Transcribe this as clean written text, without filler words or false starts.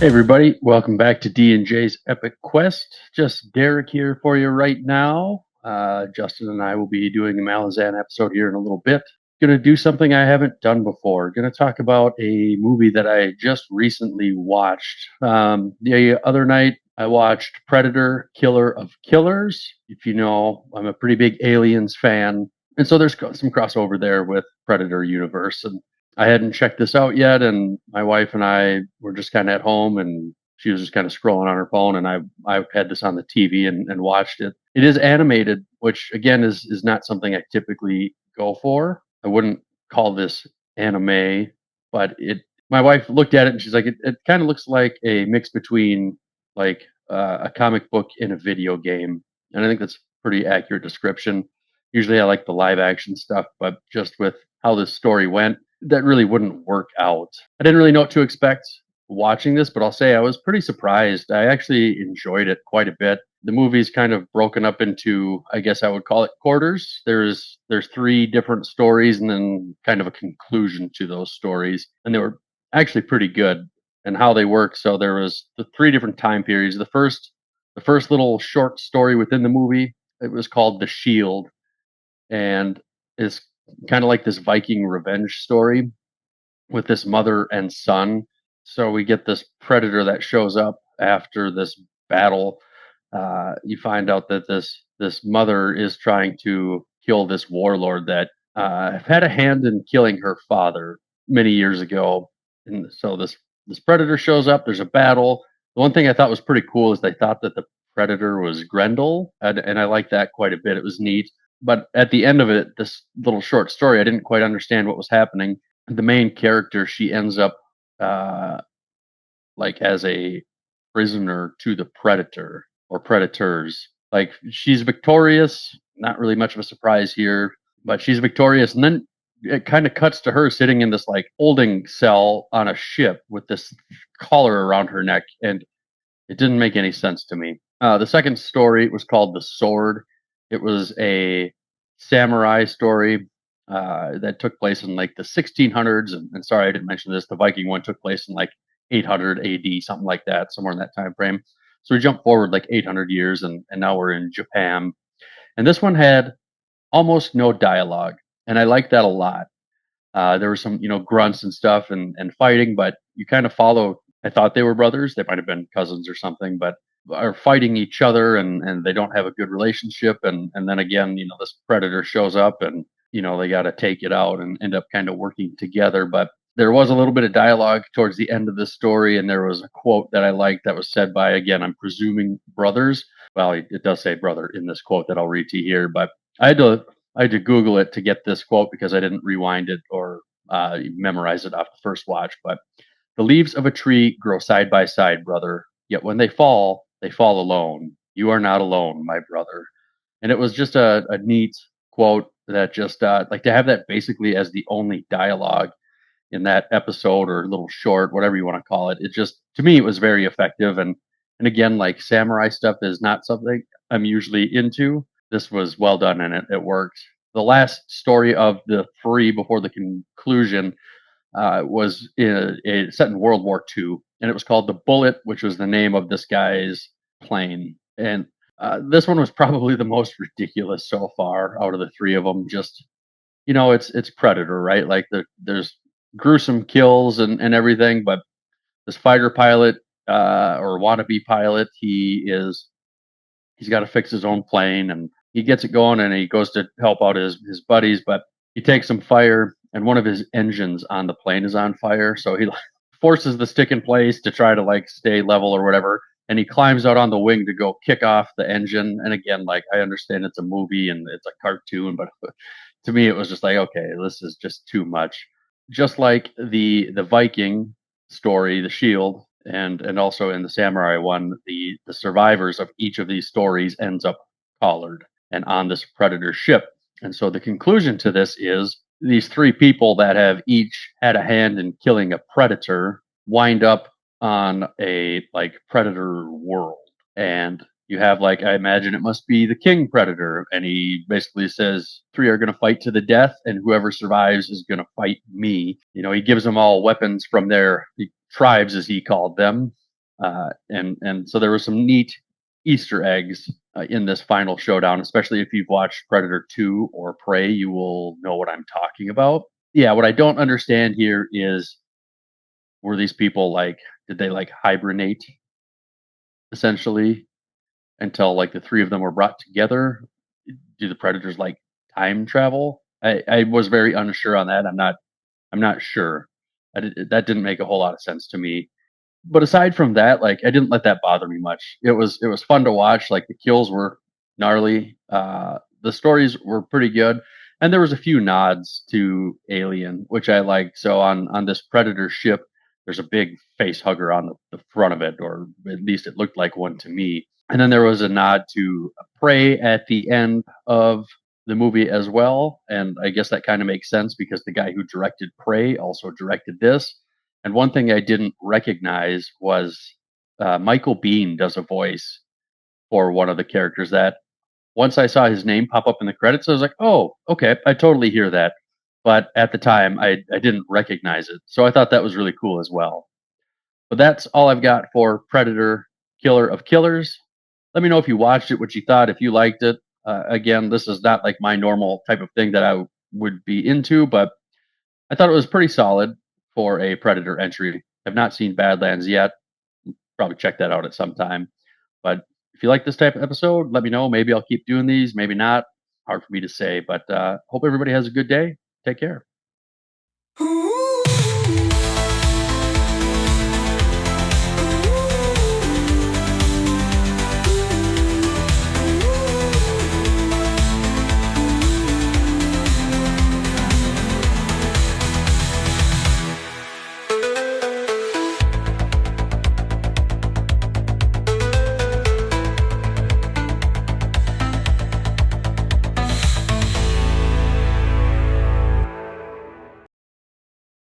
Hey everybody, welcome back to D&J's Epic Quest. Just Derek here for you right now. Justin and I will be doing a Malazan episode here in a little bit. Gonna do something I haven't done before. Gonna talk about a movie that I just recently watched. The other night I watched Predator, Killer of Killers. If you know, I'm a pretty big Aliens fan, and so there's some crossover there with Predator universe, and I hadn't checked this out yet, and my wife and I were just kind of at home, and she was just kind of scrolling on her phone, and I had this on the TV and watched it. It is animated, which again is not something I typically go for. I wouldn't call this anime, but it. My wife looked at it and she's like, it kind of looks like a mix between like a comic book and a video game, and I think that's a pretty accurate description. Usually, I like the live action stuff, but just with how this story went, that really wouldn't work out. I didn't really know what to expect watching this, but I'll say I was pretty surprised. I actually enjoyed it quite a bit. The movie's kind of broken up into, I guess I would call it quarters. There's three different stories and then kind of a conclusion to those stories, and they were actually pretty good and how they work. So there was the three different time periods. The first little short story within the movie, it was called The Shield, and is kind of like this Viking revenge story with this mother and son. So we get this predator that shows up after this battle. You find out that this mother is trying to kill this warlord that had a hand in killing her father many years ago. And so this predator shows up. There's a battle. The one thing I thought was pretty cool is they thought that the predator was Grendel, and I like that quite a bit. It was neat. But at the end of it, this little short story, I didn't quite understand what was happening. The main character, she ends up uh, like as a prisoner to the predator or predators. Like she's victorious, not really much of a surprise here, but she's victorious, and then it kind of cuts to her sitting in this like holding cell on a ship with this collar around her neck, and it didn't make any sense to me. The second story was called The Sword. It was a samurai story that took place in like the 1600s. And sorry, I didn't mention this. The Viking one took place in like 800 AD, something like that, somewhere in that time frame. So we jump forward like 800 years, and now we're in Japan. And this one had almost no dialogue, and I like that a lot. There were some, grunts and stuff and fighting, but you kind of follow. I thought they were brothers. They might have been cousins or something, but are fighting each other and they don't have a good relationship. And then again, this predator shows up and, they got to take it out and end up kind of working together. But there was a little bit of dialogue towards the end of the story, and there was a quote that I liked that was said by, again, I'm presuming brothers. Well, it does say brother in this quote that I'll read to you here, but I had to I had to Google it to get this quote because I didn't rewind it or memorize it off the first watch. But the leaves of a tree grow side by side, brother. Yet when they fall alone. You are not alone, my brother. And it was just a neat quote that just like to have that basically as the only dialogue in that episode or little short, whatever you want to call it. It just to me it was very effective. And again, like samurai stuff is not something I'm usually into. This was well done and it worked. The last story of the three before the conclusion was set in World War II, and it was called The Bullet, which was the name of this guy's plane. And this one was probably the most ridiculous so far out of the three of them. Just it's Predator, right? Like there's gruesome kills and everything, but this fighter pilot or wannabe pilot, he's got to fix his own plane, and he gets it going, and he goes to help out his buddies, but he takes some fire, and one of his engines on the plane is on fire, so he like, forces the stick in place to try to like stay level or whatever, and he climbs out on the wing to go kick off the engine. And again, like I understand it's a movie and it's a cartoon, but to me it was just like, okay, this is just too much. Just like the Viking story, The Shield, and also in the samurai one, the survivors of each of these stories ends up collared and on this predator ship. And so the conclusion to this is these three people that have each had a hand in killing a predator wind up on a like predator world. And you have like, I imagine it must be the king predator, and he basically says three are going to fight to the death, and whoever survives is going to fight me. He gives them all weapons from their tribes, as he called them, And so there were some neat Easter eggs in this final showdown, especially if you've watched Predator 2 or Prey, you will know what I'm talking about. Yeah, what I don't understand here is, were these people like, did they like hibernate essentially until like the three of them were brought together? Do the predators like time travel? I was very unsure on that. I'm not sure. That didn't make a whole lot of sense to me. But aside from that, like I didn't let that bother me much. It was fun to watch. Like the kills were gnarly. The stories were pretty good, and there was a few nods to Alien, which I liked. So on this Predator ship, there's a big face hugger on the front of it, or at least it looked like one to me. And then there was a nod to Prey at the end of the movie as well. And I guess that kind of makes sense because the guy who directed Prey also directed this. And one thing I didn't recognize was Michael Biehn does a voice for one of the characters that once I saw his name pop up in the credits, I was like, oh, okay, I totally hear that. But at the time, I didn't recognize it. So I thought that was really cool as well. But that's all I've got for Predator Killer of Killers. Let me know if you watched it, what you thought, if you liked it. Again, this is not like my normal type of thing that I would be into, but I thought it was pretty solid for a Predator entry. I've not seen Badlands yet. Probably check that out at some time. But if you like this type of episode, let me know. Maybe I'll keep doing these, maybe not. Hard for me to say, but hope everybody has a good day. Take care.